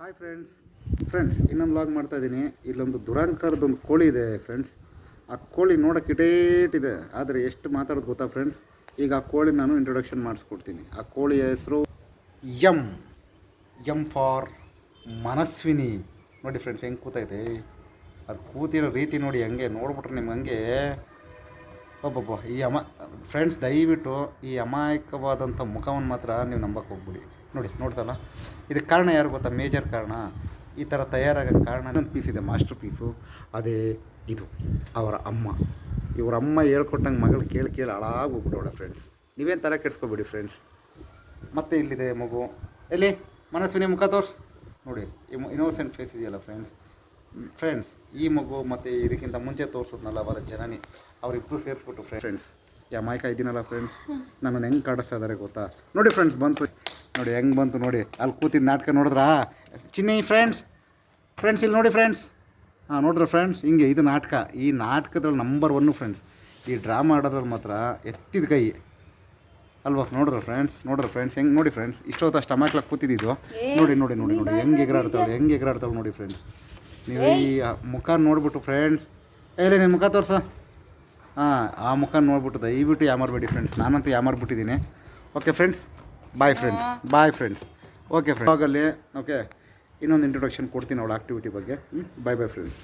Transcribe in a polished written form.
Hi friends ಇನ್ನೊಂದು log ಮಾಡ್ತಾಯಿದ್ದೀನಿ. ಇಲ್ಲೊಂದು ದುರಂಕಾರದೊಂದು ಕೋಳಿ ಇದೆ ಫ್ರೆಂಡ್ಸ್. ಆ ಕೋಳಿ ನೋಡೋಕೆ ಇಟೇಟಿದೆ, ಆದರೆ ಎಷ್ಟು ಮಾತಾಡೋದು ಗೊತ್ತಾ ಫ್ರೆಂಡ್ಸ್. ಈಗ ಆ ಕೋಳಿ ನಾನು ಇಂಟ್ರೊಡಕ್ಷನ್ ಮಾಡಿಸ್ಕೊಡ್ತೀನಿ. ಆ ಕೋಳಿಯ ಹೆಸರು ಎಮ್ ಫಾರ್ ಮನಸ್ವಿನಿ. ನೋಡಿ ಫ್ರೆಂಡ್ಸ್ ಹೆಂಗೆ ಕೂತೈತೆ, ಅದು ಕೂತಿರೋ ರೀತಿ ನೋಡಿ, ಹಂಗೆ ನೋಡ್ಬಿಟ್ರೆ ನಿಮ್ಗೆ ಹಂಗೆ ಒಬ್ಬೊಬ್ಬ ಫ್ರೆಂಡ್ಸ್ ದಯವಿಟ್ಟು ಈ ಅಮಾಯಕವಾದಂಥ ಮುಖವನ್ನು ಮಾತ್ರ ನೀವು ನಂಬಕ್ಕೆ ಹೋಗ್ಬಿಡಿ. ನೋಡಿ ನೋಡ್ತಲ್ಲ, ಇದಕ್ಕೆ ಕಾರಣ ಯಾರು ಗೊತ್ತಾ? ಮೇಜರ್ ಕಾರಣ, ಈ ಥರ ತಯಾರಾಗೋಕ್ಕೆ ಕಾರಣ ಇನ್ನೊಂದು ಪೀಸ್ ಇದೆ, ಮಾಸ್ಟರ್ ಪೀಸು. ಅದೇ ಇದು ಅವರ ಅಮ್ಮ. ಇವರ ಅಮ್ಮ ಹೇಳ್ಕೊಟ್ಟಂಗೆ ಮಗಳು ಕೇಳಿ ಹಾಳಾಗೋಗ್ಬಿಟ್ಟವಳೆ ಫ್ರೆಂಡ್ಸ್. ನೀವೇನು ಥರ ಕೆಡ್ಸ್ಕೊಬೇಡಿ ಫ್ರೆಂಡ್ಸ್. ಮತ್ತೆ ಇಲ್ಲಿದೆ ಮಗು, ಎಲ್ಲಿ ಮನಸ್ವಿನಿ ಮುಖ ತೋರ್ಸ್ ನೋಡಿ, ಇನ್ನೋಸೆಂಟ್ ಫೇಸ್ ಇದೆಯಲ್ಲ ಫ್ರೆಂಡ್ಸ್. ಈ ಮಗು ಮತ್ತು ಇದಕ್ಕಿಂತ ಮುಂಚೆ ತೋರಿಸೋದ್ನಲ್ಲ ಅವರ ಜನನಿ, ಅವರಿಬ್ಬರು ಸೇರಿಸ್ಬಿಟ್ಟು ಫ್ರೆಂಡ್ಸ್ ಈ ಅಮಾಯಕ ಇದ್ದೀನಲ್ಲ ಫ್ರೆಂಡ್ಸ್, ನನ್ನನ್ನು ಹೆಂಗೆ ಕಾಡಿಸ್ತಾ ಇದ್ದಾರೆ ಗೊತ್ತಾ? ನೋಡಿ ಫ್ರೆಂಡ್ಸ್ ಬಂತು ನೋಡಿ, ಹೆಂಗೆ ಬಂತು ನೋಡಿ, ಅಲ್ಲಿ ಕೂತಿದ್ದು ನಾಟಕ ನೋಡಿದ್ರಾ ಚಿನ್ನಿ? ಫ್ರೆಂಡ್ಸ್ ಇಲ್ಲಿ ನೋಡಿ ಫ್ರೆಂಡ್ಸ್. ನೋಡಿದ್ರೆ ಫ್ರೆಂಡ್ಸ್ ಹಿಂಗೆ ಇದು ನಾಟಕ. ಈ ನಾಟಕದ್ರಲ್ಲಿ ನಂಬರ್ 1 ಫ್ರೆಂಡ್ಸ್. ಈ ಡ್ರಾಮಾ ಆಡೋದ್ರಲ್ಲಿ ಮಾತ್ರ ಎತ್ತಿದ ಕೈ ಅಲ್ವಾ? ನೋಡಿದ್ರೆ ಫ್ರೆಂಡ್ಸ್ ಹೆಂಗೆ ನೋಡಿ ಫ್ರೆಂಡ್ಸ್, ಇಷ್ಟೊತ್ತು ಅಷ್ಟು ಅಮಾಯಕ್ಲಾಗಿ ಕೂತಿದ್ದು ನೋಡಿ ಹೆಂಗೆ ಎಗರಾಡ್ತಾಳೆ ನೋಡಿ ಫ್ರೆಂಡ್ಸ್. ನೀವು ಈ ಮುಖ ನೋಡ್ಬಿಟ್ಟು ಫ್ರೆಂಡ್ಸ್, ಏಲೇ ನಿನ್ನ ಮುಖ ತೋರ್ಸ. ಆ ಮುಖ ನೋಡ್ಬಿಟ್ಟು ದಯವಿಟ್ಟು ಯಾಮಾರಬೇಡಿ ಫ್ರೆಂಡ್ಸ್. ನಾನಂತೂ ಯಾಮಾರ್ಬಿಟ್ಟಿದ್ದೀನಿ. Okay friends, bye friends. Okay friends ಆಗಲ್ಲಿ ಓಕೆ ಇನ್ನೊಂದು ಇಂಟ್ರೊಡಕ್ಷನ್ ಕೊಡ್ತೀನಿ ಅವಳ ಆಕ್ಟಿವಿಟಿ ಬಗ್ಗೆ. Bye friends.